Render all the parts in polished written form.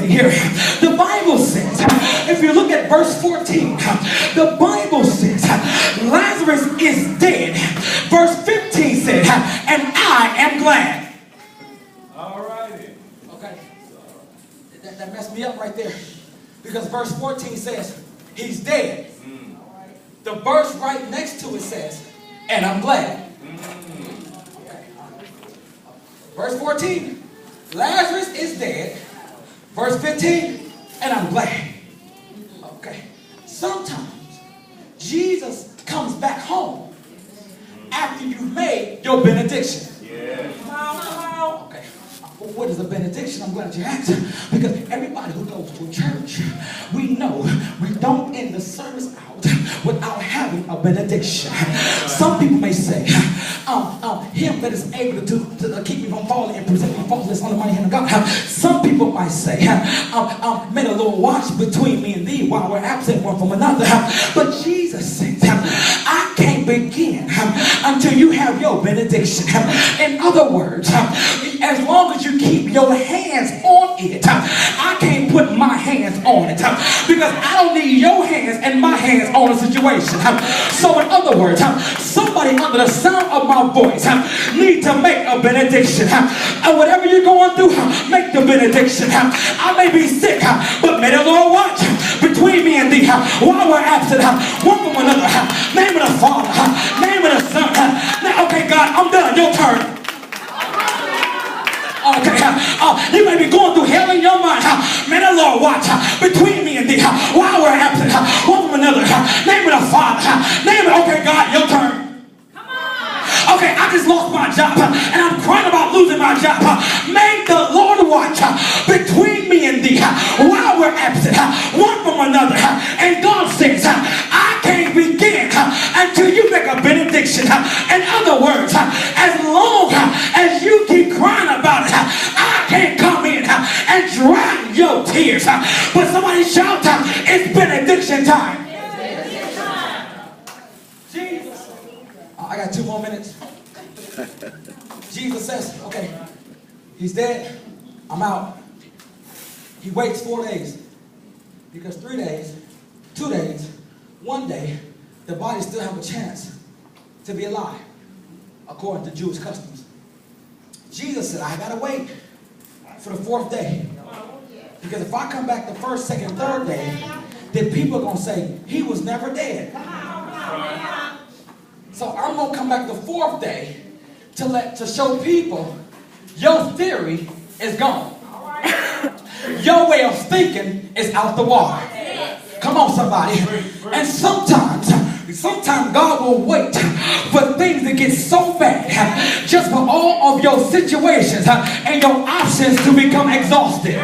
crazy here. The Bible says, if you look at verse 14, the Bible says, Lazarus is dead. Verse 15 said, and I am glad. All righty. Okay. That messed me up right there. Because verse 14 says, he's dead. The verse right next to it says, and I'm glad. Okay. Verse 14, Lazarus is dead. Verse 15, and I'm glad. Okay. Sometimes Jesus comes back home after you've made your benediction. Yeah. Okay. What is a benediction? I'm glad you asked. Because everybody who goes to a church, we know we don't end the service out without having a benediction. Some people may say, him that is able to keep me from falling and present me faultless on the mighty hand of God. Some people might say, may the Lord watch between me and thee while we're absent one from another. But Jesus says, I can't begin until you have your benediction. In other words, as long as you keep your hands on it, I can't put my hands on it because I don't need your hands and my hands on a situation. So in other words, somebody under the sound of my voice need to make a benediction. And whatever you're going through, make the benediction. I may be sick, but may the Lord watch between me and thee while we're absent one from another. Name of the Father, name of the Son. Okay, God, I'm done. Your turn. Okay, you may be going through hell in your mind. May the Lord watch between me and thee while we're absent one from another. Name of the Father, name of, okay, God, your turn. Okay, I just lost my job and I'm crying about losing my job. May the Lord watch between me and thee while we're absent one from another. And God says, I can't begin until you make a benediction. In other words, as long as you keep crying about it, I can't come in and dry your tears. But somebody shout, it's benediction time. Jesus. I got 2 more minutes. Jesus says, okay, he's dead. I'm out. He waits 4 days. Because 3 days, 2 days, 1 day, the body still have a chance to be alive, according to Jewish customs. Jesus said, I gotta wait for the 4th day. Because if I come back the 1st, 2nd, 3rd day, then people are gonna say, he was never dead. So I'm gonna come back the 4th day to show people your theory is gone. Your way of thinking is out the water. Come on, somebody. And sometimes God will wait for things to get so bad just for all of your situations and your options to become exhausted.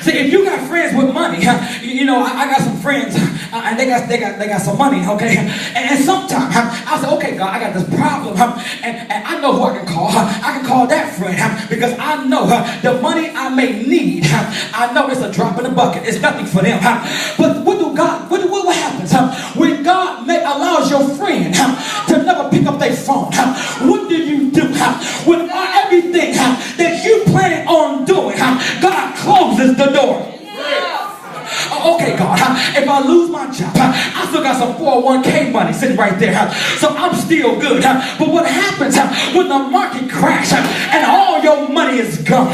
See, if you got friends with money, you know, I got some friends, and they got some money, okay? And sometimes I say, okay, God, I got this problem, and I know who I can call. I can call that friend because I know the money I may need. I know it's a drop in the bucket. It's nothing for them. But what happens when God allows your friend to never pick up their phone? What do you do when everything that you planning on doing, God closes the door? Okay, God, if I lose my job, I still got some 401k money sitting right there, so I'm still good. But what happens when the market crashes and all your money is gone?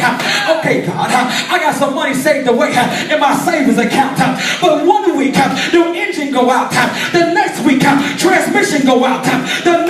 Okay, God, I got some money saved away in my savings account, but 1 week your engine go out, the next week transmission go out, the